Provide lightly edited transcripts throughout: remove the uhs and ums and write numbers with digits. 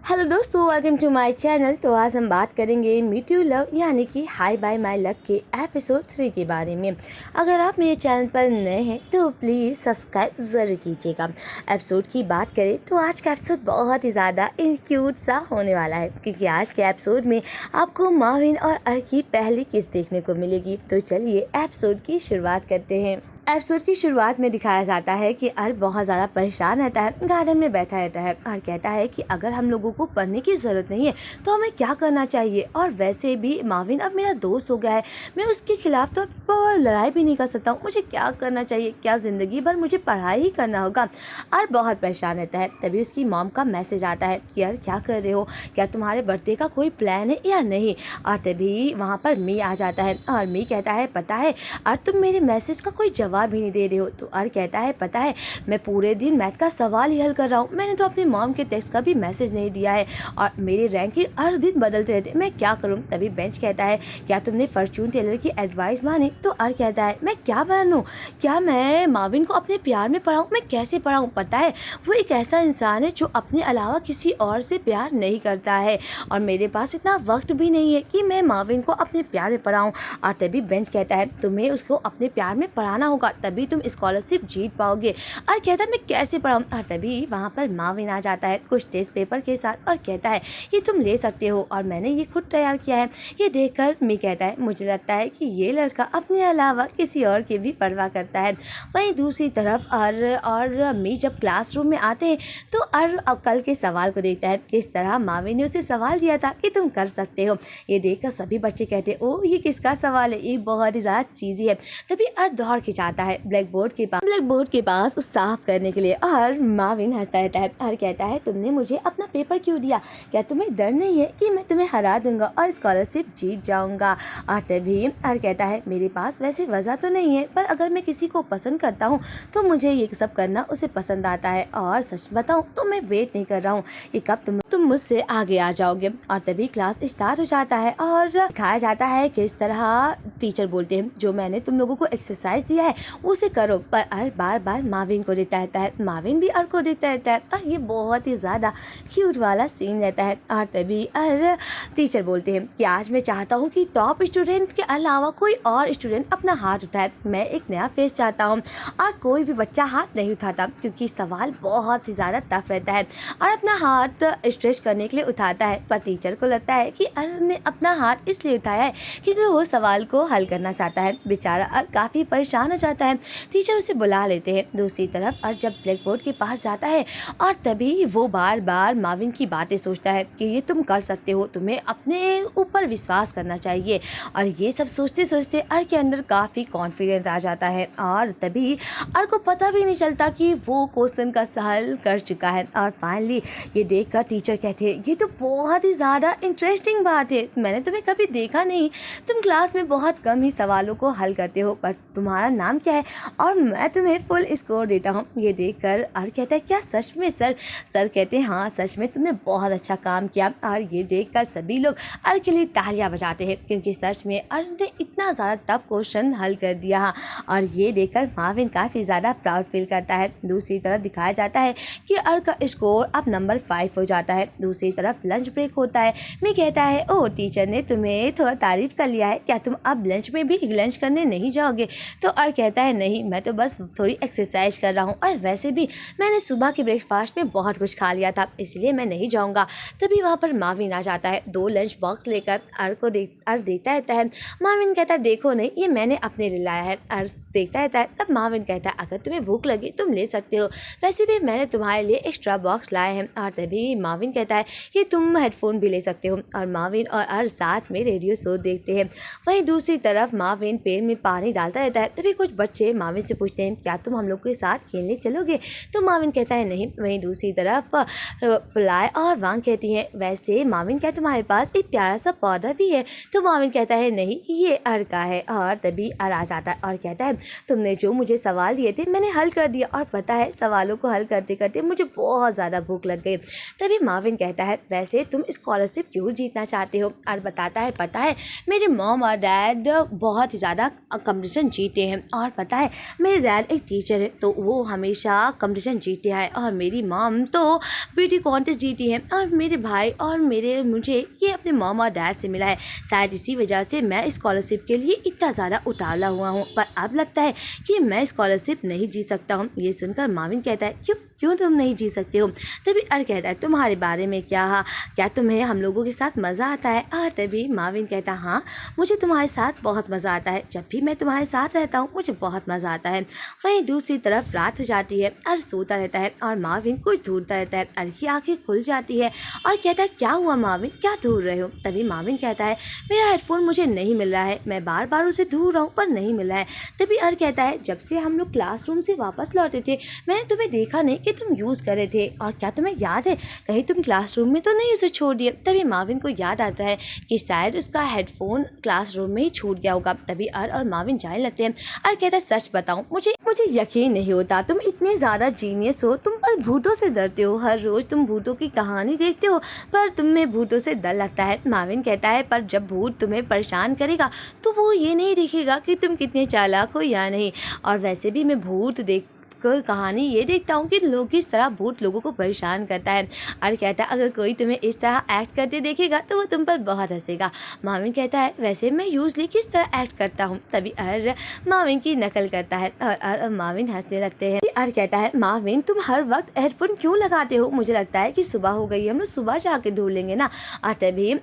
Hello दोस्तों, welcome to my channel. तो आज हम बात करेंगे मीट यू लव यानी कि हाई बाय माय लक के एपिसोड 3 के बारे में। अगर आप मेरे चैनल पर नए हैं तो प्लीज़ सब्सक्राइब ज़रूर कीजिएगा। एपिसोड की बात करें तो आज का एपिसोड बहुत ही ज़्यादा क्यूट सा होने वाला है, क्योंकि आज के एपिसोड में आपको माविन और अर की पहली किस देखने को मिलेगी। तो चलिए एपिसोड की शुरुआत करते हैं। एपिसोड की शुरुआत में दिखाया जाता है कि अर बहुत ज़्यादा परेशान रहता है, गार्डन में बैठा रहता है और कहता है कि अगर हम लोगों को पढ़ने की ज़रूरत नहीं है तो हमें क्या करना चाहिए। और वैसे भी माविन अब मेरा दोस्त हो गया है, मैं उसके खिलाफ तो लड़ाई भी नहीं कर सकता हूँ। मुझे क्या करना चाहिए, क्या ज़िंदगी भर मुझे पढ़ाई ही करना होगा। और बहुत परेशान रहता है। तभी उसकी मॉम का मैसेज आता है कि यार क्या कर रहे हो, क्या तुम्हारे बर्थडे का कोई प्लान है या नहीं। और तभी वहाँ पर मी आ जाता है और मी कहता है पता है और तुम मेरे मैसेज का कोई जवाब भी नहीं दे रहे हो। तो अर कहता है पता है मैं पूरे दिन मैथ का सवाल ही हल कर रहा हूँ, मैंने तो अपनी मॉम के टेक्स्ट का भी मैसेज नहीं दिया है और मेरे रैंकिंग हर दिन बदलते रहते, मैं क्या करूँ। तभी बेंच कहता है क्या तुमने फॉर्चून टेलर की एडवाइस मानी। तो अर कहता है मैं क्या मानूं, क्या मैं माविन को अपने प्यार में पढ़ाऊँ, मैं कैसे पढ़ाऊँ। पता है वो एक ऐसा इंसान है जो अपने अलावा किसी और से प्यार नहीं करता है और मेरे पास इतना वक्त भी नहीं है कि मैं माविन को अपने प्यार में पढ़ाऊँ। और तभी बेंच कहता है तुम्हें उसको अपने प्यार में पढ़ाना होगा, तभी तुम स्कॉलरशिप जीत पाओगे। और कहता है मैं कैसे पढ़ाऊँ। और तभी वहाँ पर माविन आ जाता है कुछ टेस्ट पेपर के साथ और कहता है ये तुम ले सकते हो और मैंने ये खुद तैयार किया है। ये देखकर मी कहता है मुझे लगता है कि ये लड़का अपने अलावा किसी और की भी परवाह करता है। वहीं दूसरी तरफ और मी जब क्लासरूम में आते हैं तो कल के सवाल को देखता है, किस तरह माविन ने उसे सवाल दिया था कि तुम कर सकते हो। ये देखकर सभी बच्चे कहते हैं ओ ये किसका सवाल है, ये बहुत ही ज़्यादा चीज़ी है। तभी अर्थ दौड़ के जाता है ब्लैक बोर्ड के पास उस साफ करने के लिए और माविन हंसता रहता है और कहता है तुमने मुझे अपना पेपर क्यों दिया, क्या तुम्हें डर नहीं है कि मैं तुम्हें हरा दूंगा और स्कॉलरशिप जीत जाऊंगा। और तभी और कहता है मेरे पास वैसे वजह तो नहीं है, पर अगर मैं किसी को पसंद करता हूँ तो मुझे ये सब करना उसे पसंद आता है और सच बताऊँ तो मैं वेट नहीं कर रहा हूँ कि कब तुम मुझसे आगे आ जाओगे। और तभी क्लास स्टार्ट हो जाता है और दिखाया जाता है किस तरह टीचर बोलते हैं जो मैंने तुम लोगों को एक्सरसाइज दिया है उसे करो, पर अर बार बार माविन को देता रहता है, माविन भी अर को देता रहता है और ये बहुत ही ज़्यादा क्यूट वाला सीन रहता है। और तभी अर टीचर बोलते हैं कि आज मैं चाहता हूँ कि टॉप स्टूडेंट के अलावा कोई और स्टूडेंट अपना हाथ उठाए, मैं एक नया फेस चाहता हूँ। और कोई भी बच्चा हाथ नहीं उठाता क्योंकि सवाल बहुत ही ज़्यादा टफ रहता है और अपना हाथ स्ट्रेच करने के लिए उठाता है। पर टीचर को लगता है कि अर ने अपना हाथ इसलिए उठाया है क्योंकि वो सवाल को हल करना चाहता है। बेचारा अर काफ़ी परेशान हो जाता है। टीचर उसे बुला लेते हैं। दूसरी तरफ अर जब ब्लैक बोर्ड के पास जाता है और तभी वो बार बार माविन की बातें सोचता है कि ये तुम कर सकते हो, तुम्हें अपने ऊपर विश्वास करना चाहिए। और ये सब सोचते सोचते अर के अंदर काफ़ी कॉन्फिडेंस आ जाता है और तभी अर को पता भी नहीं चलता कि वो क्वेश्चन का हल कर चुका है। और फाइनली ये देखकर टीचर कहते हैं ये तो बहुत ही ज़्यादा इंटरेस्टिंग बात है, मैंने तुम्हें कभी देखा नहीं, तुम क्लास में बहुत कम ही सवालों को हल करते हो, पर तुम्हारा नाम क्या है और मैं तुम्हें फुल स्कोर देता हूँ। ये देखकर अर कहता है क्या सच में सर। सर कहते हैं हाँ सच में तुमने बहुत अच्छा काम किया। और ये देखकर सभी लोग अर के लिए तालियां बजाते हैं क्योंकि सच में अर ने इतना ज़्यादा टफ क्वेश्चन हल कर दिया। और ये देखकर माविन काफ़ी ज़्यादा प्राउड फील करता है। दूसरी तरफ दिखाया जाता है कि अर का स्कोर अब नंबर 5 हो जाता है। दूसरी तरफ लंच ब्रेक होता है। मैं कहता है ओ टीचर ने तुम्हें थोड़ा तारीफ कर लिया है, क्या तुम अब लंच में भी लंच करने नहीं जाओगे। तो अर कहता है नहीं, मैं तो बस थोड़ी एक्सरसाइज कर रहा हूँ और वैसे भी मैंने सुबह के ब्रेकफास्ट में बहुत कुछ खा लिया था, इसलिए मैं नहीं जाऊँगा। तभी वहाँ पर माविन आ जाता है 2 लंच बॉक्स लेकर अर को अर देखता रहता है। माविन कहता है देखो नहीं ये मैंने अपने लिए लाया है। अर देखता रहता है। तब माविन कहता है अगर तुम्हें भूख लगी तुम ले सकते हो, वैसे भी मैंने तुम्हारे लिए एक्स्ट्रा बॉक्स लाए हैं। और तभी माविन कहता है कि तुम हेडफोन भी ले सकते हो। और माविन और अर साथ में रेडियो शो देखते हैं। वहीं दूसरी तरफ माविन पेड़ में पानी डालता रहता है। तभी कुछ बच्चे माविन से पूछते हैं क्या तुम हम लोग के साथ खेलने चलोगे। तो माविन कहता है नहीं। वहीं दूसरी तरफ प्लाय और वांग कहती हैं वैसे माविन क्या तुम्हारे पास एक प्यारा सा पौधा भी है। तो माविन कहता है नहीं ये अर का है। और तभी अर आ जाता है और कहता है तुमने जो मुझे सवाल दिए थे मैंने हल कर दिया और पता है सवालों को हल करते करते मुझे बहुत ज़्यादा भूख लग गई। तभी माविन माविन कहता है वैसे तुम स्कॉलरशिप क्यों जीतना चाहते हो? और बताता है पता है मेरे मॉम और डैड बहुत ही ज़्यादा कंपटीशन जीते हैं, और पता है मेरे डैड एक टीचर है तो वो हमेशा कंपटीशन जीते हैं, और मेरी मॉम तो ब्यूटी कॉन्टेस्ट जीती है, और मेरे भाई और मुझे ये अपने मॉम और डैड से मिला है। शायद इसी वजह से मैं स्कॉलरशिप के लिए इतना ज़्यादा उतावला हुआ हूँ, पर अब लगता है कि मैं स्कॉलरशिप नहीं जीत सकता हूँ। ये सुनकर माविन कहता है क्यों क्यों तुम नहीं जी सकते हो? तभी अर कहता है तुम्हारे बारे में क्या तुम्हें हम लोगों के साथ मज़ा आता है? और तभी माविन कहता हाँ मुझे तुम्हारे साथ बहुत मज़ा आता है, जब भी मैं तुम्हारे साथ रहता हूँ मुझे बहुत मज़ा आता है। वहीं दूसरी तरफ रात हो जाती है, अर सोता रहता है और माविन कुछ ढूंढता रहता है। अर की आंखें खुल जाती है और कहता है क्या हुआ माविन, क्या ढूंढ रहे हो? तभी माविन कहता है मेरा हेडफोन मुझे नहीं मिल रहा है, मैं बार बार उसे ढूंढ रहा हूँ पर नहीं मिला है। तभी अर कहता है जब से हम लोग क्लासरूम से वापस लौटे थे मैंने तुम्हें देखा नहीं कि तुम यूज़ कर रहे थे, और क्या तुम्हें याद है कहीं तुम क्लासरूम में तो नहीं उसे छोड़ दिया? तभी माविन को याद आता है कि शायद उसका हेडफोन क्लासरूम में ही छूट गया होगा। तभी अर और माविन जाने लगते हैं। अर कहता है सच बताऊं मुझे यकीन नहीं होता, तुम इतने ज़्यादा जीनियस हो, तुम पर भूतों से डरते हो, हर रोज़ तुम भूतों की कहानी देखते हो पर तुम्हें भूतों से डर लगता है। माविन कहता है पर जब भूत तुम्हें परेशान करेगा तो वो ये नहीं देखेगा कि तुम कितने चालाक हो या नहीं, और वैसे भी मैं भूत कहानी ये देखता हूँ कि लोग किस तरह भूत लोगों को परेशान करता है। और कहता है अगर कोई तुम्हें इस तरह एक्ट करते देखेगा तो वो तुम पर बहुत हंसेगा। माविन कहता है वैसे मैं यूजली किस तरह एक्ट करता हूँ? तभी अर माविन की नकल करता है और माविन हंसने लगते हैं। अर कहता है माविन तुम हर वक्त हेडफोन क्यों लगाते हो? मुझे लगता है कि सुबह हो गई है, हम लोग सुबह जाके ढूंढ लेंगे ना। और तभी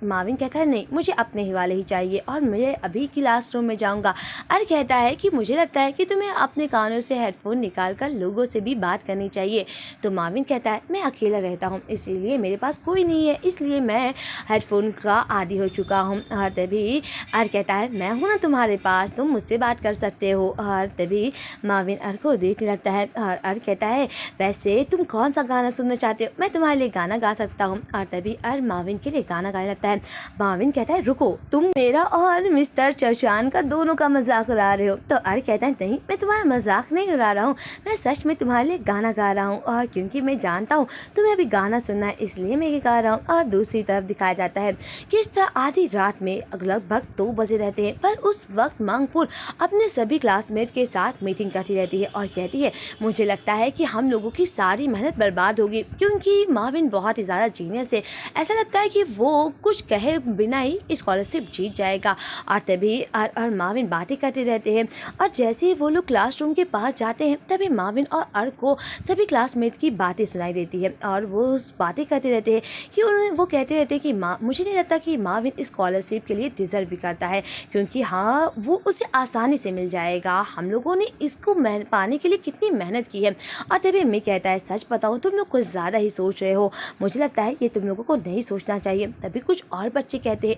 माविन कहता है नहीं मुझे अपने ही वाले ही चाहिए और मैं अभी क्लासरूम में जाऊँगा। अर कहता है कि मुझे लगता है कि तुम्हें अपने कानों से हेडफोन निकाल कर लोगों से भी बात करनी चाहिए। तो माविन कहता है मैं अकेला रहता हूँ इसीलिए मेरे पास कोई नहीं है, इसलिए मैं हेडफोन का आदी हो चुका हूँ। और तभी अर कहता है मैं हूँ ना तुम्हारे पास, तुम मुझसे बात कर सकते हो। और तभी माविन अर को देखने लगता है और अर कहता है वैसे तुम कौन सा गाना सुनना चाहते हो? मैं तुम्हारे लिए गाना गा सकता हूँ। और तभी अर माविन के लिए गाना गाने लगता है। माविन कहता है रुको, तुम मेरा और मिस्टर चौहान का दोनों का मजाक उड़ा रहे हो। तो अर कहता है नहीं मैं तुम्हारा मजाक नहीं उड़ा रहा हूँ, मैं सच में तुम्हारे लिए गाना गा रहा हूँ, और क्योंकि मैं जानता हूँ तुम्हें अभी गाना सुनना है इसलिए मैं ये गा रहा हूँ। और दूसरी तरफ दिखाया जाता है कि इस तरह आधी रात में लगभग 2 बजे रहते हैं, पर उस वक्त मांगपुर अपने सभी क्लासमेट के साथ मीटिंग करती रहती है और कहती है मुझे लगता है कि हम लोगों की सारी मेहनत बर्बाद होगी, क्योंकि माविन बहुत ही ज़्यादा जीनियस है, ऐसा लगता है कि वो कुछ कहे बिना ही स्कॉलरशिप जीत जाएगा। और तभी और माविन बातें करते रहते हैं, और जैसे ही वो लोग क्लासरूम के पास जाते हैं तभी माविन और अर को सभी क्लासमेट की बातें सुनाई देती है, और वो बातें करते रहते हैं कि वो कहते रहते हैं कि मुझे नहीं लगता कि माविन स्कॉलरशिप के लिए डिज़र्व भी करता है, क्योंकि हाँ वो उसे आसानी से मिल जाएगा, हम लोगों ने इसको पाने के लिए कितनी मेहनत की है। और तभी अम्मी कहता है सच बताओ तुम लोग कुछ ज़्यादा ही सोच रहे हो, मुझे लगता है ये तुम लोगों को नहीं सोचना चाहिए। तभी कुछ और बच्चे कहते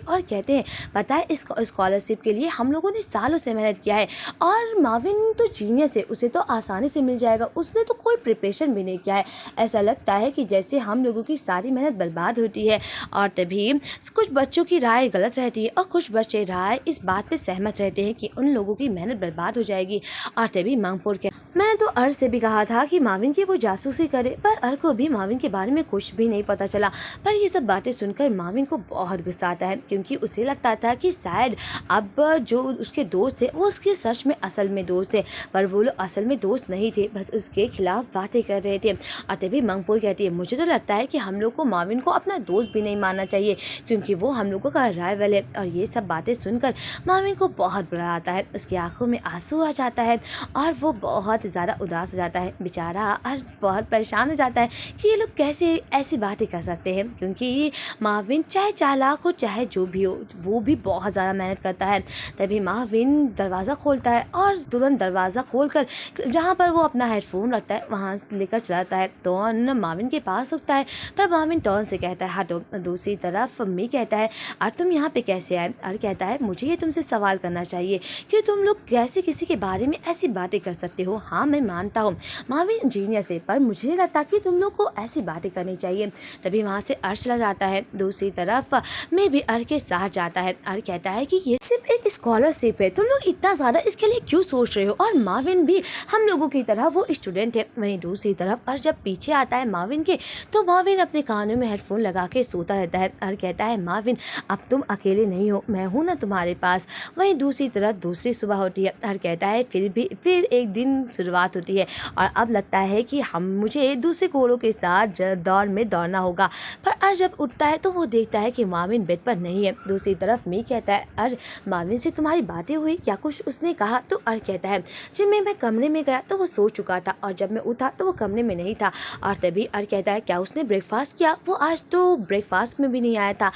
हैं पता है इस स्कॉलरशिप के लिए हम लोगों ने सालों से मेहनत किया है, और माविन तो जीनियस है, उसे तो आसानी से मिल जाएगा, उसने तो कोई प्रिपरेशन भी नहीं किया है, ऐसा लगता है कि जैसे हम लोगों की सारी मेहनत बर्बाद होती है। और तभी कुछ बच्चों की राय गलत रहती है और कुछ बच्चे राय इस बात पे सहमत रहते हैं कि उन लोगों की मेहनत बर्बाद हो जाएगी। और तभी मांगपुर के मैंने तो अर से भी कहा था कि माविन की वो जासूसी करे, पर अर को भी माविन के बारे में कुछ भी नहीं पता चला। पर ये सब बातें सुनकर माविन को बहुत गुस्सा आता है, क्योंकि उसे लगता था कि शायद अब जो उसके दोस्त थे वो उसके सच में असल में दोस्त थे, पर वो लोग असल में दोस्त नहीं थे, बस उसके खिलाफ बातें कर रहे थे। और तभी मांगपुर कहती है मुझे तो लगता है कि हम लोग को माविन को अपना दोस्त भी नहीं मानना चाहिए, क्योंकि वो हम लोगों का राइवल है। और ये सब बातें सुनकर माविन को बहुत बुरा आता है, उसकी आंखों में आंसू आ जाता है और वो बहुत ज़्यादा उदास हो जाता है बेचारा, और बहुत परेशान हो जाता है कि ये लोग कैसे ऐसी बातें कर सकते हैं, क्योंकि माविन चाहे चालाक हो चाहे जो भी हो वो भी बहुत ज़्यादा मेहनत करता है। तभी माविन दरवाज़ा खोलता है और तुरंत दरवाज़ा खोलकर जहाँ पर वो अपना हेडफोन रखता है वहाँ लेकर चलाता है। टॉन माविन के पास उठता है, पर माविन टॉन से कहता है हटो। दूसरी तरफ मी कहता है और तुम यहाँ पे कैसे आए? और कहता है मुझे ये तुमसे सवाल करना चाहिए कि तुम लोग कैसे किसी के बारे में ऐसी बातें कर सकते हो? हाँ मैं मानता हूँ माविन इंजीनियर है, पर मुझे नहीं लगता कि तुम लोग को ऐसी बातें करनी चाहिए। तभी वहाँ से अर्श चला जाता है। दूसरी तरफ मैं भी अर्श के साथ जाता है। अर्श कहता है कि ये सिर्फ एक स्कॉलरशिप है, तुम लोग इतना ज़्यादा इसके लिए क्यों सोच रहे हो? और माविन भी हम लोगों लोगों की तरह वो स्टूडेंट है। वहीं दूसरी तरफ और जब पीछे आता है माविन के, तो माविन अपने कानों में हेडफोन लगा के सोता रहता है और कहता है, माविन अब तुम अकेले नहीं हो, मैं हूँ ना तुम्हारे पास। वहीं दूसरी तरफ दूसरी सुबह होती है और कहता है, फिर एक दिन शुरुआत होती है और अब लगता है कि मुझे दूसरे घोड़ों के साथ दौड़ में दौड़ना होगा। पर अर्ज जब उठता है तो वो देखता है कि माविन बेड पर नहीं है। दूसरी तरफ मी कहता है, अर्ज माविन से तुम्हारी बातें हुई क्या, कुछ उसने कहा? तो अर्ज कहता है, जब मैं कमरे में गया तो वो सो चुका था और जब मैं उठा तो वो कमरे में नहीं था। और तभी अर्ज कहता है, क्या उसने ब्रेकफास्ट किया? वो आज तो ब्रेकफास्ट में भी नहीं आया था।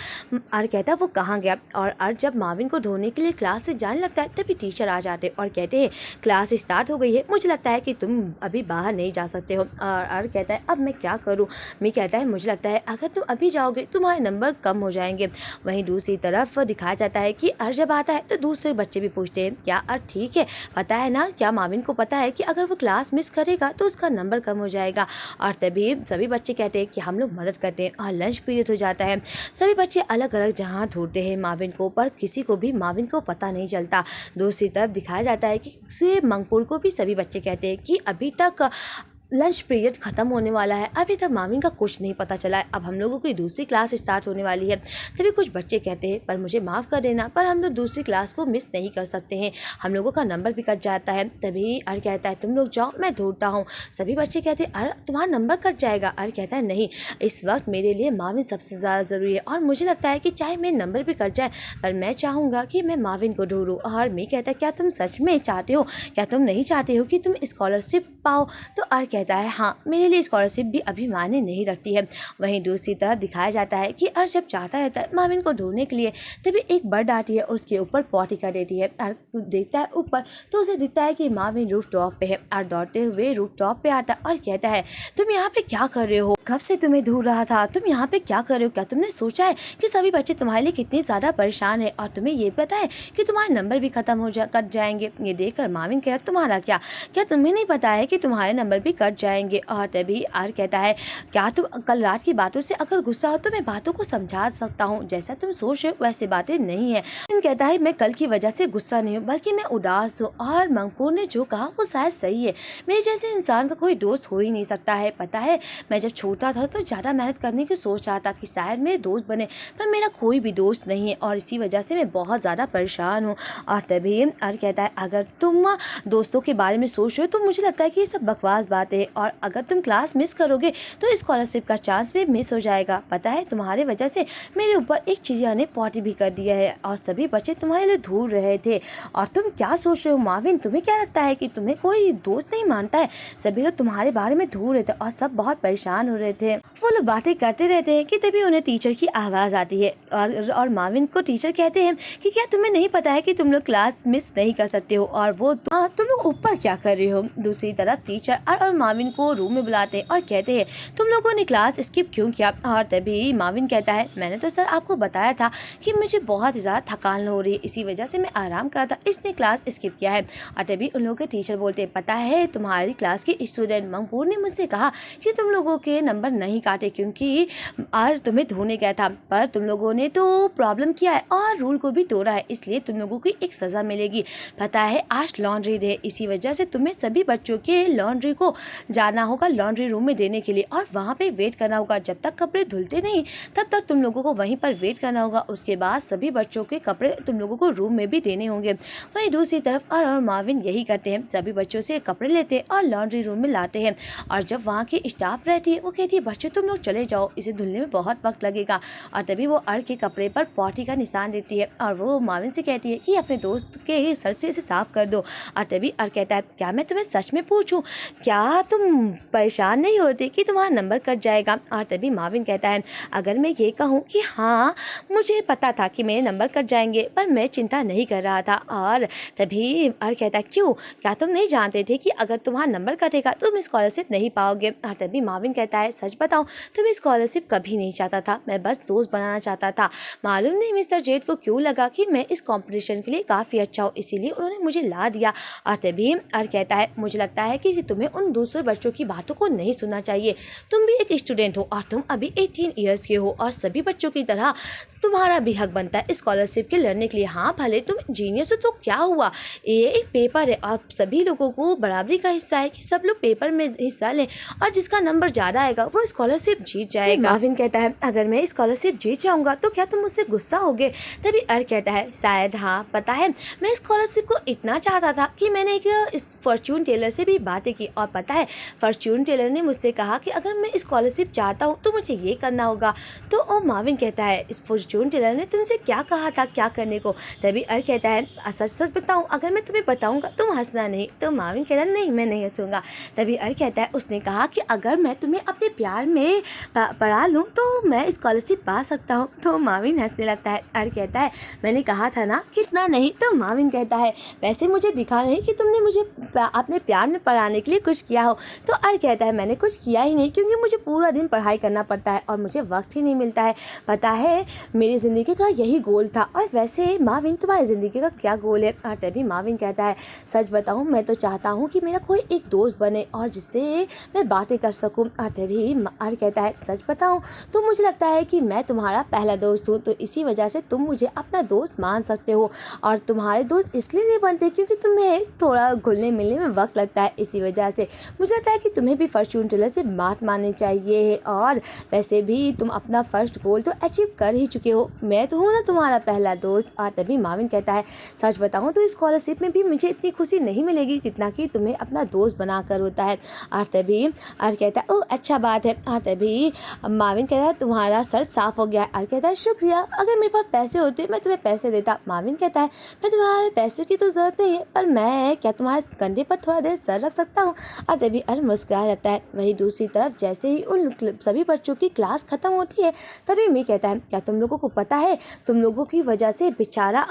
अर्ज कहता है, वो कहाँ गया? और अर्ज जब माविन को ढूंढने के लिए क्लास से जाने लगता है तभी टीचर आ जाते और कहते हैं, क्लास स्टार्ट हो गई है, मुझे लगता है कि तुम अभी बाहर नहीं जा सकते हो। और अर्ज कहता है, अब मैं क्या करूँ? मी कहता है, मुझे लगता है अगर तुम अभी जाओगे तुम्हारे नंबर कम हो जाएंगे। वहीं दूसरी तरफ दिखाया जाता है कि अर्ज जब आता है तो दूसरे बच्चे भी पूछते हैं, क्या अर्ज ठीक है? पता है ना, क्या माविन को पता है कि अगर वो क्लास मिस करेगा तो उसका नंबर कम हो जाएगा? और तभी सभी बच्चे कहते हैं कि हम लोग मदद करते हैं और लंच पीरियड हो जाता है। सभी बच्चे अलग अलग जहाँ ढूंढते हैं माविन को, पर किसी को भी माविन को पता नहीं चलता। दूसरी तरफ दिखाया जाता है कि से मंगपुर को भी सभी बच्चे कहते हैं कि अभी तक लंच पीरियड ख़त्म होने वाला है, अभी तक माविन का कुछ नहीं पता चला है, अब हम लोगों की दूसरी क्लास स्टार्ट होने वाली है। तभी कुछ बच्चे कहते हैं, पर मुझे माफ़ कर देना, पर हम लोग दूसरी क्लास को मिस नहीं कर सकते हैं, हम लोगों का नंबर भी कट जाता है। तभी अर्ज कहता है, तुम लोग जाओ, मैं ढूंढता हूँ। सभी बच्चे कहते हैं, अरे तुम्हारा नंबर कट जाएगा? अर्ज कहता है, नहीं, इस वक्त मेरे लिए माविन सबसे ज़्यादा ज़रूरी है और मुझे लगता है कि चाहे मेरे नंबर भी कट जाए पर मैं चाहूँगा कि मैं माविन को ढूंढूँ। और मैं कहता है, क्या तुम सच में चाहते हो, क्या तुम नहीं चाहते हो कि तुम स्कॉलरशिप पाओ? तो अर्ज कहता है, हाँ, मेरे लिए स्कॉलरशिप भी अभी मायने नहीं रखती है। वहीं दूसरी तरफ दिखाया जाता है कि अर्ज जब चाहता रहता है माविन को ढूंढने के लिए, तभी एक बर्ड आती है, उसके ऊपर पॉटी कर देती है और देखता है ऊपर तो उसे दिखता है कि माविन रूफ टॉप पे है और दौड़ते हुए रूफ टॉप पे आता और कहता है, तुम यहाँ पे क्या कर रहे हो? कब से तुम्हें ढूंढ रहा था, तुम यहाँ पे क्या कर रहे हो? क्या तुमने सोचा है कि सभी बच्चे तुम्हारे लिए कितने ज़्यादा परेशान है और तुम्हें ये पता है कि तुम्हारे नंबर भी खत्म हो कट जाएंगे? ये देखकर माविन कहता, तुम्हारा क्या तुम्हें नहीं पता है कि तुम्हारे नंबर भी कट जाएंगे? और तभी आर कहता है, क्या तुम कल रात की बातों से अगर गुस्सा हो तो मैं बातों को समझा सकता हूँ, जैसा तुम सोच रहे हो वैसे बातें नहीं है। कहता है, मैं कल की वजह से गुस्सा नहीं हूँ बल्कि मैं उदास हूँ और मंगपुर ने जो कहा वो शायद सही है, मेरे जैसे इंसान का कोई दोस्त हो ही नहीं सकता है। पता है, मैं जब छोटा था तो ज़्यादा मेहनत करने की सोच रहा था कि शायद मेरे दोस्त बने, पर मेरा कोई भी दोस्त नहीं है और इसी वजह से मैं बहुत ज़्यादा परेशान हूँ। और तभी आर कहता है, अगर तुम दोस्तों के बारे में सोच रहे हो तो मुझे लगता है कि ये सब बकवास बात है और अगर तुम क्लास मिस करोगे तो स्कॉलरशिप का चांस भी मिस हो जाएगा। पता है, तुम्हारे वजह से मेरे ऊपर एक चिड़िया ने पॉटी भी कर दिया है और सभी बच्चे तुम्हारे लिए ढूंढ रहे थे और तुम क्या सोच रहे हो? माविन, तुम्हें क्या लगता है कि तुम्हें कोई दोस्त नहीं मानता है? सभी लोग तुम्हारे बारे में ढूंढ रहे थे और सब बहुत परेशान हो रहे थे। वो लोग बातें करते रहते हैं कि तभी उन्हें टीचर की आवाज़ आती है और माविन को टीचर कहते हैं कि क्या तुम्हें नहीं पता है कि तुम लोग क्लास मिस नहीं कर सकते हो और वो तुम लोग ऊपर क्या कर रहे हो? दूसरी तरफ टीचर और माविन को रूम में बुलाते हैं और कहते हैं, तुम लोगों ने क्लास स्किप क्यों किया? और तभी माविन कहता है, मैंने तो सर आपको बताया था कि मुझे बहुत ज़्यादा थकान हो रही है, इसी वजह से मैं आराम कर रहा था, इसने क्लास स्किप किया है। और तभी उन लोगों के टीचर बोलते हैं, पता है, तुम्हारी क्लास की स्टूडेंट मंगपुर ने मुझसे कहा कि तुम लोगों के नंबर नहीं काटे क्योंकि और तुम्हें ढूंढने गया था, पर तुम लोगों ने तो प्रॉब्लम किया है और रूल को भी तोड़ा है, इसलिए तुम लोगों को एक सज़ा मिलेगी। पता है, आज लॉन्ड्री डे, इसी वजह से तुम्हें सभी बच्चों के लॉन्ड्री को जाना होगा लॉन्ड्री रूम में देने के लिए और वहाँ पे वेट करना होगा। जब तक कपड़े धुलते नहीं तब तक तुम लोगों को वहीं पर वेट करना होगा, उसके बाद सभी बच्चों के कपड़े तुम लोगों को रूम में भी देने होंगे। वहीं दूसरी तरफ और माविन यही करते हैं, सभी बच्चों से कपड़े लेते हैं और लॉन्ड्री रूम में लाते हैं। और जब वहाँ की स्टाफ रहती है वो कहती है, बच्चों तुम लोग चले जाओ, इसे धुलने में बहुत वक्त लगेगा। और तभी वो अर्ज के कपड़े पर पॉटी का निशान देती है और वो माविन से कहती है कि अपने दोस्त के सर से इसे साफ कर दो। और तभी अर्ज कहता है, क्या मैं तुम्हें सच में पूछूं, क्या तुम परेशान नहीं होते कि तुम्हारा नंबर कट जाएगा? और तभी माविन कहता है, अगर मैं ये कहूँ कि हाँ मुझे पता था कि मेरे नंबर कट जाएंगे पर मैं चिंता नहीं कर रहा था। और तभी अर्ज कहता है, क्यों, क्या तुम नहीं जानते थे कि अगर तुम्हारा नंबर कटेगा तुम स्कॉलरशिप नहीं पाओगे? और तभी माविन कहता है, सच बताओ, तुम स्कॉलरशिप कभी नहीं चाहता था, मैं बस दोस्त बनाना चाहता था। मालूम नहीं मिस्टर जेड को क्यों लगा कि मैं इस कॉम्पिटिशन के लिए काफ़ी अच्छा हूँ, इसीलिए उन्होंने मुझे ला दिया। और तभी अर्ज कहता है, मुझे लगता है कि तुम्हें उन दूसरे बच्चों की बातों को नहीं सुनना चाहिए। तुम भी एक स्टूडेंट हो और तुम अभी 18 ईयर्स के हो और सभी बच्चों की तरह तुम्हारा भी हक बनता है स्कॉलरशिप के लड़ने के लिए। हाँ, भले तुम जीनियस हो तो क्या हुआ, ये एक पेपर है और सभी लोगों को बराबरी का हिस्सा है कि सब लोग पेपर में हिस्सा लें और जिसका नंबर ज़्यादा आएगा वो स्कॉलरशिप जीत जाएगा। माविन कहता है अगर मैं स्कॉलरशिप जीत जाऊँगा तो क्या तुम मुझसे गुस्सा होगे? तभी अर्क कहता है शायद हाँ, पता है मैं स्कॉलरशिप को इतना चाहता था कि मैंने एक इस फॉर्च्यून टेलर से भी बातें की और पता है फॉर्च्यून टेलर ने मुझसे कहा कि अगर मैं स्कॉलरशिप चाहता हूँ तो मुझे ये करना होगा। तो माविन कहता है इस फॉर्च्यून टेलर ने तुमसे क्या कहा था क्या करने को? तभी अर्क कहता है सच सच बताऊँ, अगर मैं तुम्हें बताऊँगा तुम हंसना नहीं। तो माविन कहता है नहीं, मैं नहीं हंसूंगा। तभी अर्क कहता है उसने कहा कि अगर मैं तुम्हें अपने प्यार में पढ़ा लूँ तो मैं स्कॉलरशिप पा सकता हूँ। तो माविन हंसने लगता है। अर्क कहता है मैंने कहा था ना किसना नहीं। तो माविन कहता है वैसे मुझे दिखा नहीं कि तुमने मुझे अपने प्यार में पढ़ाने के लिए कुछ किया हो। तो अर्क कहता है मैंने कुछ किया ही नहीं क्योंकि मुझे पूरा दिन पढ़ाई करना पड़ता है और मुझे वक्त ही नहीं मिलता है। पता है मेरी ज़िंदगी का यही गोल था। और वैसे माविन तुम्हारी ज़िंदगी का क्या गोल है? और तभी माविन कहता है सच बताऊँ मैं तो चाहता हूँ कि मेरा कोई एक दोस्त बने और जिससे मैं बातें कर सकूँ। और तभी अर्क कहता है सच बताऊँ तो मुझे लगता है कि मैं तुम्हारा पहला दोस्त हूँ, तो इसी वजह से तुम मुझे अपना दोस्त मान सकते हो। और तुम्हारे दोस्त इसलिए नहीं बनते क्योंकि तुम्हें थोड़ा घुलने मिलने में वक्त लगता है, इसी वजह से मुझे लगता है कि तुम्हें भी फॉर्च्यून टेलर से बात माननी चाहिए। और वैसे भी तुम अपना फर्स्ट गोल तो अचीव कर ही चुके हो, मैं तो हूँ ना तुम्हारा पहला दोस्त। और तभी माविन कहता है सच बताऊँ तो स्कॉलरशिप में भी मुझे इतनी खुशी नहीं मिलेगी जितना कि तुम्हें अपना दोस्त बनाकर होता है। और तभी अर्क कहता है ओह अच्छा बात है। और तभी माविन कहता है तुम्हारा सर साफ हो गया है। अर्क कहता है शुक्रिया, अगर मेरे पास पैसे होते मैं तुम्हें पैसे देता। माविन कहता है मैं तुम्हारे पैसे की तो ज़रूरत नहीं है, पर मैं क्या तुम्हारे कंधे पर थोड़ा देर सर रख सकता हूँ? और तभी अर्क मुस्कुरा रहता है। वही दूसरी तरफ जैसे ही उन सभी बच्चों की क्लास खत्म होती है तभी मी कहता है क्या तुम लोगों को पता है तुम लोगों की वजह से बेचारा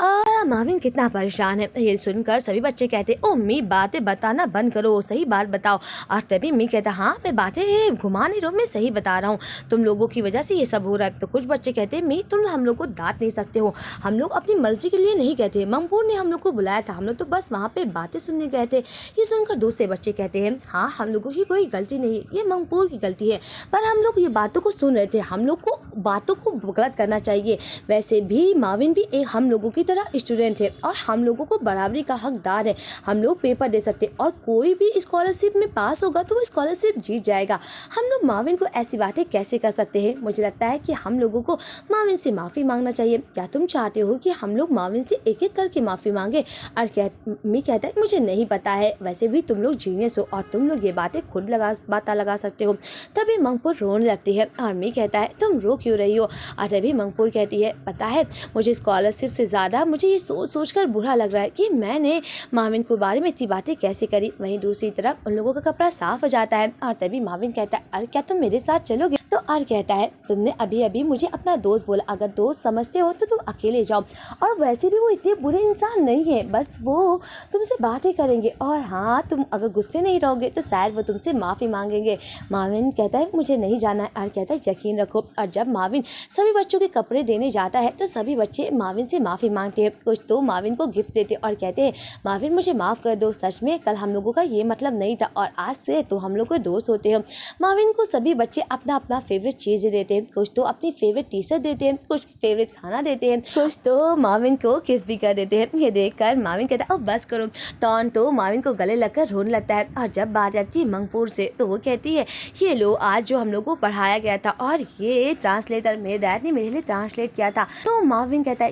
माविन कितना परेशान है। ये सुनकर सभी बच्चे कहते ओ मी बातें बताना बंद करो, सही बात बताओ। और तभी मी कहता हाँ मैं बातें घुमा नहीं रहा हूँ, मैं सही बता रहा हूँ, तुम लोगों की वजह से ये सब हो रहा है। तो कुछ बच्चे कहते हैं मी तुम हम लोग को डांट नहीं सकते हो, हम लोग अपनी मर्जी के लिए नहीं गए थे, मंगपूर ने हम लोग को बुलाया था, हम लोग तो बस वहाँ पे बातें सुनने गए थे। ये सुनकर दूसरे बच्चे कहते हैं हाँ हम लोगों की कोई गलती नहीं है, ये मंगपूर की गलती है, पर हम लोग ये बातों को सुन रहे थे, हम लोग को बातों को गलत करना चाहिए। वैसे भी माविन भी एक हम लोगों की तरह स्टूडेंट है और हम लोगों को बराबरी का हकदार है, हम लोग पेपर दे सकते और कोई भी स्कॉलरशिप में पास होगा तो वो स्कॉलरशिप जीत जाएगा। हम लोग माविन को ऐसी बातें कैसे कर सकते हैं? मुझे लगता है कि हम लोगों को माविन से माफ़ी मांगना चाहिए। क्या तुम चाहते हो कि हम लोग माविन से एक एक करके माफ़ी मांगे? और मी कहता है मुझे नहीं पता है, वैसे भी तुम लोग जीनियस हो और तुम लोग ये बातें खुद पता लगा सकते हो। तभी मंगपूर रोने लगती है और मी कहता है तुम रो क्यों रही हो? और तभी मंगपूर कहती है पता है मुझे स्कॉलरशिप से ज़्यादा मुझे ये सोच कर बुरा लग रहा है कि मैंने माविन के बारे में इतनी बातें कैसे करी। वहीं दूसरी तरफ उन लोगों का कपड़ा साफ हो जाता है और तभी माविन कहता है अरे क्या तुम मेरे साथ चलोगे? तो अर्क कहता है तुमने अभी अभी मुझे अपना दोस्त बोला, अगर दोस्त समझते हो तो तुम अकेले जाओ, और वैसे भी वो इतने बुरे इंसान नहीं है, बस वो तुमसे बातें करेंगे और हाँ तुम अगर गुस्से नहीं रहोगे तो शायद वो तुमसे माफ़ी मांगेंगे। माविन कहता है मुझे नहीं जाना है। अर्क कहता है यकीन रखो। और जब माविन सभी बच्चों के कपड़े देने जाता है तो सभी बच्चे माविन से माफ़ी मांगते हैं, कुछ तो माविन को गिफ्ट देते और कहते हैं माविन मुझे माफ़ कर दो, सच में कल हम लोगों का ये मतलब नहीं था और आज से तो हम लोग को दोस्त होते हैं। माविन को सभी बच्चे अपना अपना फेवरेट चीज़ें देते हैं, कुछ तो अपनी फेवरेट टी शर्ट देते हैं, कुछ फेवरेट खाना देते हैं, कुछ तो माविन को किस भी कर देते हैं। ये देखकर माविन कहता है अब बस करो। टॉन तो माविन को गले लगकर रोने लगता है। और जब बात आती है मंगपूर से तो वो कहती है ये लो आज जो हम लोग को पढ़ाया गया था और ये ट्रांसलेटर मेरे डैड ने मेरे लिए ट्रांसलेट किया था। तो माविन कहता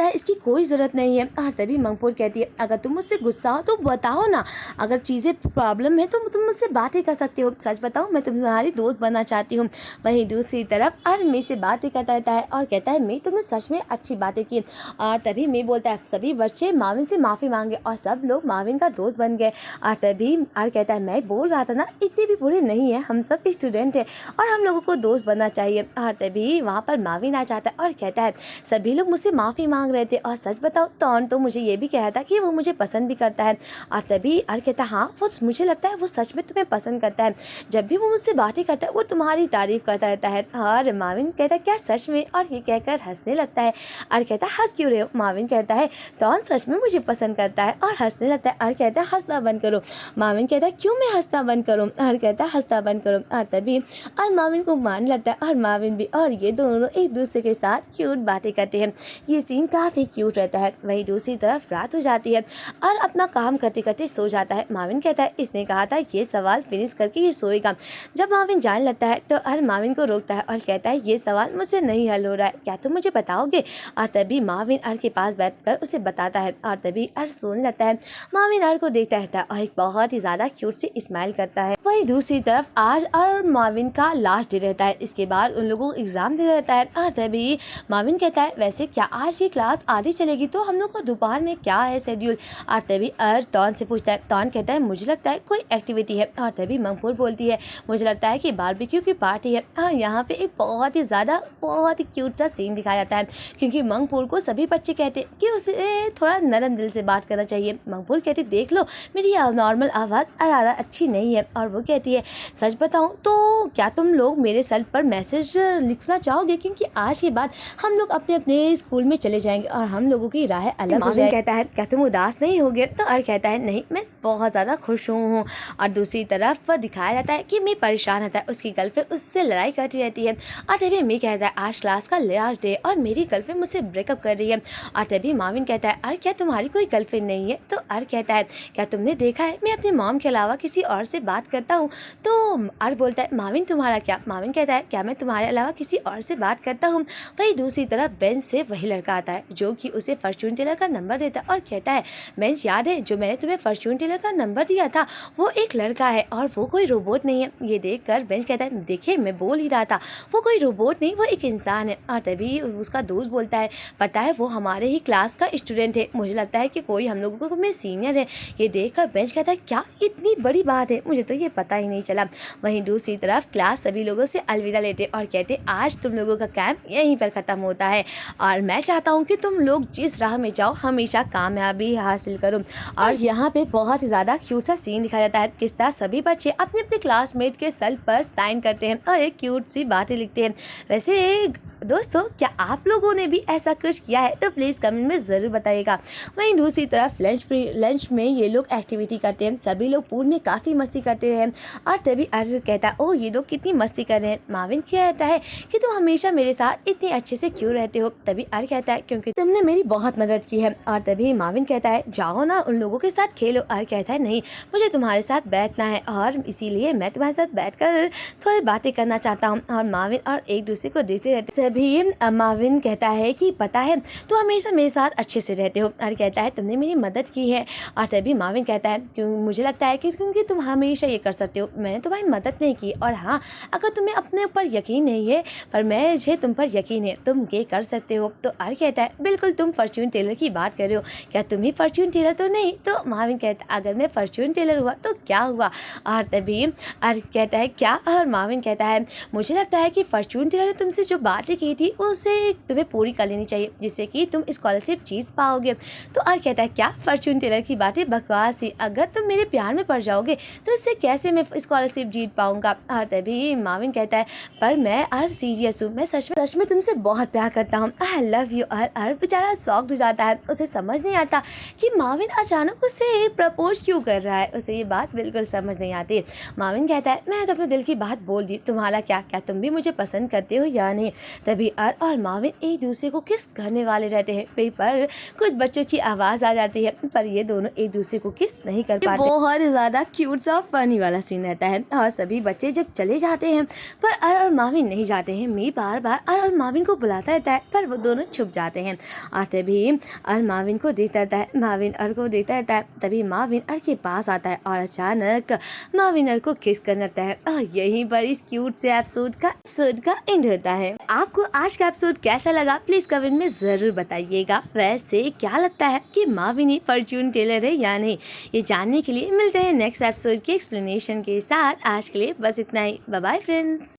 है इसकी कोई ज़रूरत नहीं है। और तभी मंगपूर कहती है अगर तुम मुझसे गुस्सा हो तो बताओ ना, अगर चीज़ें प्रॉब्लम है तो तुम मुझसे बातें कर सकते हो, सच बताओ मैं तुम्हारी दोस्त बनना चाहती हूँ। वहीं दूसरी तरफ अर्क मी से बातें करता रहता है और कहता है मी तुमने सच में अच्छी बातें की। और तभी मी बोलता है सभी बच्चे माविन से माफ़ी मांगे और सब लोग माविन का दोस्त बन गए। और तभी अर्क कहता है मैं बोल रहा था ना इतने भी बुरे नहीं है, हम सब स्टूडेंट हैं और हम लोगों को दोस्त बनना चाहिए। और तभी वहाँ पर माविन आ जाता है और कहता है सभी लोग मुझसे माफ़ी मांग रहे थे और सच बताओ तो मुझे ये भी कहा था कि वो मुझे पसंद भी करता है। और तभी अर्क कहता है हाँ वो मुझे लगता है वो सच में तुम्हें पसंद करता है, जब भी वो मुझसे बातें करता है वो तुम्हारी तारीफ करता रहता है। और माविन कहता है क्या सच में? और ये कहकर हंसने लगता है। अर्क कहता है हंस क्यों रहे हो? माविन कहता है टॉन सच में मुझे पसंद करता है और हंसने लगता है। अर्क कहता है हंसना बंद करो। माविन कहता है क्यों मैं हंसना बंद करो। और कहता है हंसना बंद करो। और तभी और माविन को मारने लगता है और माविन भी, और ये दोनों एक दूसरे के साथ क्यूट बातें करते हैं। ये सीन काफ़ी क्यूट रहता है। वहीं दूसरी तरफ रात हो जाती है और अपना काम करते करते सो जाता है। माविन कहता है इसने कहा था ये सवाल फिनिश करके ये सोएगा। जब माविन जाने लगता है तो अर माविन को रोकता है और कहता है ये सवाल मुझसे नहीं हल हो रहा है, क्या तुम मुझे बताओगे? और तभी माविन अर के पास बैठकर उसे बताता है और तभी अर सोने लगता है। माविन अर को देखता रहता है और एक बहुत ही ज़्यादा क्यूट सी स्माइल करता है। वहीं दूसरी तरफ आज और माविन का लास्ट डे रहता है। इसके बाद उन लोगों को एग्जाम दे रहता है और तभी माविन कहता है वैसे क्या आज ये क्लास आधी चलेगी, तो हम लोग को दोपहर में क्या है शेड्यूल? और तभी अर टॉन से पूछता है। टॉन कहता है मुझे लगता है कोई एक्टिविटी है। और तभी मंगपुर बोलती है मुझे लगता है कि बारबेक्यू की पार्टी है। और यहाँ पे एक बहुत ही क्यूट सा सीन दिखाया जाता है, क्योंकि मंगपुर को सभी बच्चे कहते हैं कि उसे थोड़ा नरम दिल से बात करना चाहिए। मंगपुर कहती देख लो मेरी नॉर्मल आवाज़ ज़्यादा अच्छी नहीं है। और वो कहती है सच बताऊँ तो क्या तुम लोग मेरे सेल पर मैसेज लिखना चाहोगे, क्योंकि आज के बाद हम लोग अपने अपने स्कूल में चले जाएंगे और हम लोगों की राह अलग हो जाएगी। कहता है क्या तुम उदास नहीं होगे? तो और कहता है नहीं, मैं बहुत ज़्यादा खुश हूँ। और दूसरी तरफ दिखाया जाता है कि मैं परेशान रहता है, उसकी गर्लफ्रेंड उससे लड़ाई करती रहती है। और तभी मैं कहता है आज क्लास का लास्ट डे और मेरी गर्लफ्रेंड मुझसे ब्रेकअप कर रही है। और तभी माविन कहता है अरे क्या तुम्हारी कोई गर्लफ्रेंड नहीं है? तो अर कहता है क्या तुमने देखा है मैं अपनी मॉम के अलावा किसी और से बात करता हूँ? तो अर बोलता है माविन तुम्हारा क्या? माविन कहता है क्या मैं तुम्हारे अलावा किसी और से बात करता हूँ? वही दूसरी तरफ बेंच से वही लड़का आता है जो कि उसे फॉर्च्यून टेलर का नंबर देता है और कहता है बेंच याद है जो मैंने तुम्हें फॉर्च्यून टेलर का नंबर दिया था, वो एक लड़का है और वो कोई रोबोट नहीं है। ये देखकर बेंच कहता है देखिए मैं बोल ही रहा था वो कोई रोबोट नहीं, वो एक इंसान है। और तभी उसका दोस्त बोलता है पता है वो हमारे ही क्लास का स्टूडेंट है, मुझे लगता है कि कोई हम लोगों को में सीनियर है। ये देखकर बेंच कहता है क्या इतनी बड़ी बात है, मुझे तो ये पता ही नहीं चला। वहीं दूसरी तरफ क्लास सभी लोगों से अलविदा लेते और कहते आज तुम लोगों का कैंप यहीं पर ख़त्म होता है और मैं चाहता हूँ कि तुम लोग जिस राह में जाओ हमेशा कामयाबी हासिल करो। और यहाँ पे बहुत ही ज़्यादा क्यूट सा सीन दिखाया जाता है किस तरह सभी बच्चे अपने अपने क्लासमेट के सेल पर साइन करते हैं और एक क्यूट सी बातें लिखते हैं। वैसे दोस्तों क्या आप लोगों ने भी ऐसा कुछ किया है तो प्लीज़ कमेंट में ज़रूर बताइएगा। वहीं दूसरी तरफ लंच में ये लोग एक्टिविटी करते हैं, सभी लोग पूल में काफ़ी मस्ती करते हैं। और तभी अर्जुन कहता है ओह ये लोग कितनी मस्ती कर रहे हैं। माविन कहता है कि तुम हमेशा मेरे साथ इतने अच्छे से क्यों रहते हो? तभी अर्जुन कहता है क्योंकि तुमने मेरी बहुत मदद की है। और तभी माविन कहता है जाओ ना उन लोगों के साथ खेलो। अर्जुन कहता है नहीं मुझे तुम्हारे साथ बैठना है और इसीलिए मैं तुम्हारे साथ बैठकर थोड़ी बातें करना चाहता हूँ। और माविन और एक दूसरे को देखते रहते। तभी माविन कहता है कि पता है तो हमेशा मेरे साथ अच्छे से रहते हो। और कहता है तुमने मेरी मदद की है। और तभी माविन कहता है क्यों मुझे लगता है कि क्योंकि तुम हमेशा ये कर सकते हो, मैंने तुम्हारी मदद नहीं की। और हाँ अगर तुम्हें अपने ऊपर यकीन नहीं है पर मुझे तुम पर यकीन है, तुम ये कर सकते हो। तो अर्जुन कहता है बिल्कुल तुम फॉर्च्यून टेलर की बात कर रहे हो, क्या तुम ही फॉर्च्यून टेलर तो नहीं? तो माविन कहता है अगर मैं फॉर्च्यून टेलर हुआ तो क्या हुआ? और तभी अर्जुन कहता है क्या? और माविन कहता है मुझे लगता है कि फॉर्च्यून टेलर ने तुमसे जो बातें की थी उसे तुम्हें पूरी कर लेनी चाहिए जिससे कि तुम स्कॉलरशिप जीत पाओगे। तो अर्जुन कहता है क्या फॉर्च्यून टेलर की बातें बकवास ही, अगर तुम मेरे प्यार में पड़ जाओगे तो इससे कैसे मैं स्कॉलरशिप जीत पाऊंगा? और तभी माविन कहता है पर मैं सीरियस हूँ, मैं सच में तुमसे बहुत प्यार करता हूँ, आई लव यू। और बेचारा शॉक्ड हो जाता है, उसे समझ नहीं आता कि माविन अचानक उससे प्रपोज क्यों कर रहा है, उसे ये बात बिल्कुल समझ नहीं आती। माविन कहता है मैं तो अपने दिल की बात बोल दी, तुम्हारा क्या तुम भी मुझे पसंद करते हो या नहीं? तभी और माविन एक दूसरे को किस करने वाले रहते हैं पर कुछ बच्चों की आवाज़ आ जाती है पर ये दोनों एक दूसरे को किस नहीं कर पाते। बहुत ज़्यादा क्यूट सा फनी वाला सीन रहता है। और सभी बच्चे जब चले जाते हैं पर और माविन नहीं जाते हैं। मी बार और माविन को बुलाता रहता है पर वो दोनों छुप जाते हैं। और तभी और माविन को देखता रहता है, माविन और को देखता रहता है। तभी माविन और के पास आता है और अचानक माविन और को किस करने लगता है। और यहीं पर इस क्यूट से एपिसोड का एंड होता है। आपको आज का एपिसोड कैसा लगा प्लीज कमेंट में जरूर बताइएगा। वैसे क्या लगता है कि माविन ही फॉर्च्यून टेलर है या नहीं, ये जानने के लिए मिलते हैं नेक्स्ट एपिसोड के एक्सप्लेनेशन के साथ। आज के लिए बस इतना ही, बाय बाय फ्रेंड्स।